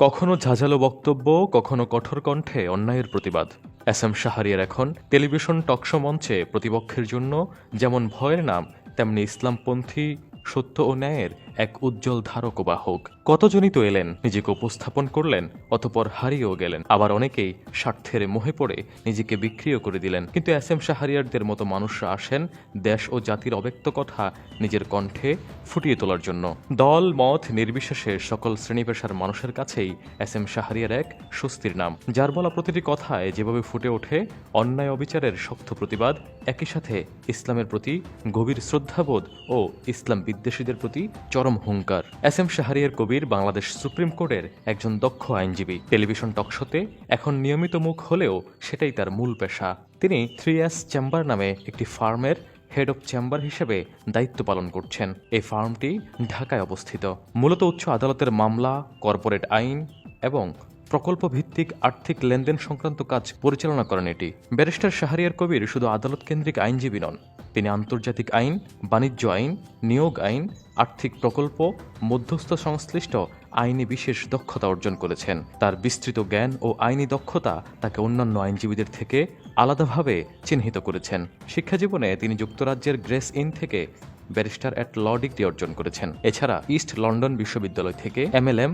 কখনো ঝাঁঝালো বক্তব্য, কখনো কঠোর কণ্ঠে অন্যায়ের প্রতিবাদ। এস এম শাহরিয়ার এখন টেলিভিশন টকশো মঞ্চে প্রতিপক্ষের জন্য যেমন ভয়ের নাম, তেমনি ইসলামপন্থী সত্য ও ন্যায়ের এক উজ্জ্বল ধারক ও বাহক। কতজনই তো এলেন, নিজেকে উপস্থাপন করলেন, অতপর হারিয়েও গেলেন। আবার অনেকেই স্বার্থের মোহে পড়ে নিজেকে বিক্রিও করে দিলেন। কিন্তু এস এম শাহরিয়ারদের মতো মানুষরা আসেন দেশ ও জাতির অব্যক্ত কথা নিজের কণ্ঠে ফুটিয়ে তোলার জন্য। দল মত নির্বিশেষে সকল শ্রেণী পেশার মানুষের কাছেই এস এম শাহরিয়ার এক স্বস্তির নাম, যার বলা প্রতিটি কথায় যেভাবে ফুটে ওঠে অন্যায় অবিচারের শক্ত প্রতিবাদ, একই সাথে ইসলামের প্রতি গভীর শ্রদ্ধাবোধ ও ইসলাম বিদ্বেষীদের প্রতি চরম হুঙ্কার। S M Shahriar Kabir Bangladesh supreme কোর্টের একজন দক্ষ আইনজীবী। টেলিভিশন টকশোতে এখন নিয়মিত মুখ হলেও সেটাই তার মূল পেশা। তিনি 3S চেম্বার নামে একটি ফার্মের হেড অব চেম্বার হিসেবে দায়িত্ব পালন করছেন। এই ফার্মটি ঢাকায় অবস্থিত। মূলত উচ্চ আদালতের মামলা, কর্পোরেট আইন এবং প্রকল্প ভিত্তিক আর্থিক লেনদেন সংক্রান্ত কাজ পরিচালনা করেন এটি। ব্যারিস্টার শাহরিয়ার কবির শুধু আদালত কেন্দ্রিক আইনজীবী নন, তিনি আন্তর্জাতিক আইন, বাণিজ্য আইন, নিয়োগ আইন, আর্থিক প্রকল্প, মধ্যস্থ সংশ্লিষ্ট আইনি বিশেষ দক্ষতা অর্জন করেছেন। তার বিস্তৃত জ্ঞান ও আইনি দক্ষতা তাকে অন্যান্য আইনজীবীদের থেকে আলাদাভাবে চিহ্নিত করেছেন। শিক্ষাজীবনে তিনি যুক্তরাজ্যের গ্রেস ইন থেকে ব্যারিস্টার অ্যাট ল ডিগ্রি অর্জন করেছেন। এছাড়া ইস্ট লন্ডন বিশ্ববিদ্যালয় থেকে MLM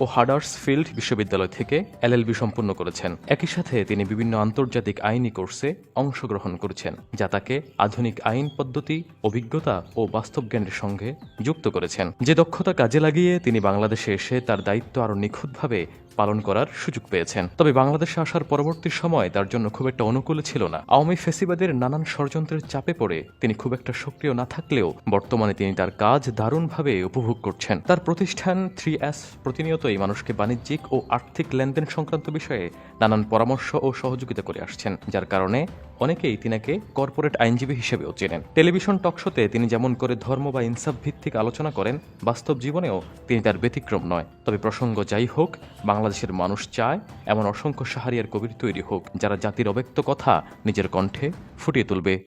ও হাডার্সফিল্ড বিশ্ববিদ্যালয় থেকে LLB সম্পন্ন করেছেন। একই সাথে তিনি বিভিন্ন আন্তর্জাতিক আইনি কোর্সে অংশগ্রহণ করেছেন, যা তাকে আধুনিক আইন পদ্ধতি, অভিজ্ঞতা ও বাস্তব জ্ঞানের সঙ্গে যুক্ত করেছেন। যে দক্ষতা কাজে লাগিয়ে তিনি বাংলাদেশে এসে তার দায়িত্ব আরও নিখুঁতভাবে পালন করার সুযোগ পেয়েছেন। তবে বাংলাদেশে আসার পরবর্তী সময় তার জন্য খুব একটা অনুকূল ছিল না। আওয়ামী ফ্যাসিবাদের নানান ষড়যন্ত্রের চাপে পড়ে তিনি খুব একটা সক্রিয় না থাকলেও বর্তমানে তিনি তার কাজ দারুণভাবে উপভোগ করছেন। তার প্রতিষ্ঠান 3S প্রতিনিয়তই মানুষকে বাণিজ্যিক ও আর্থিক লেনদেন সংক্রান্ত বিষয়ে নানান পরামর্শ ও সহযোগিতা করে আসছেন, যার কারণে অনেকেই তিনাকে কর্পোরেট আইনজীবী হিসেবেও চেনেন। টেলিভিশন টকশোতে তিনি যেমন করে ধর্ম বা ইনসাফ ভিত্তিক আলোচনা করেন, বাস্তব জীবনেও তিনি তার ব্যতিক্রম নয়। তবে প্রসঙ্গ যাই হোক, বাংলাদেশের মানুষ চায় এমন অসংখ্য শাহরিয়ার কবির তৈরি হোক, যারা জাতির অব্যক্ত কথা নিজের কণ্ঠে ফুটিয়ে তুলবে।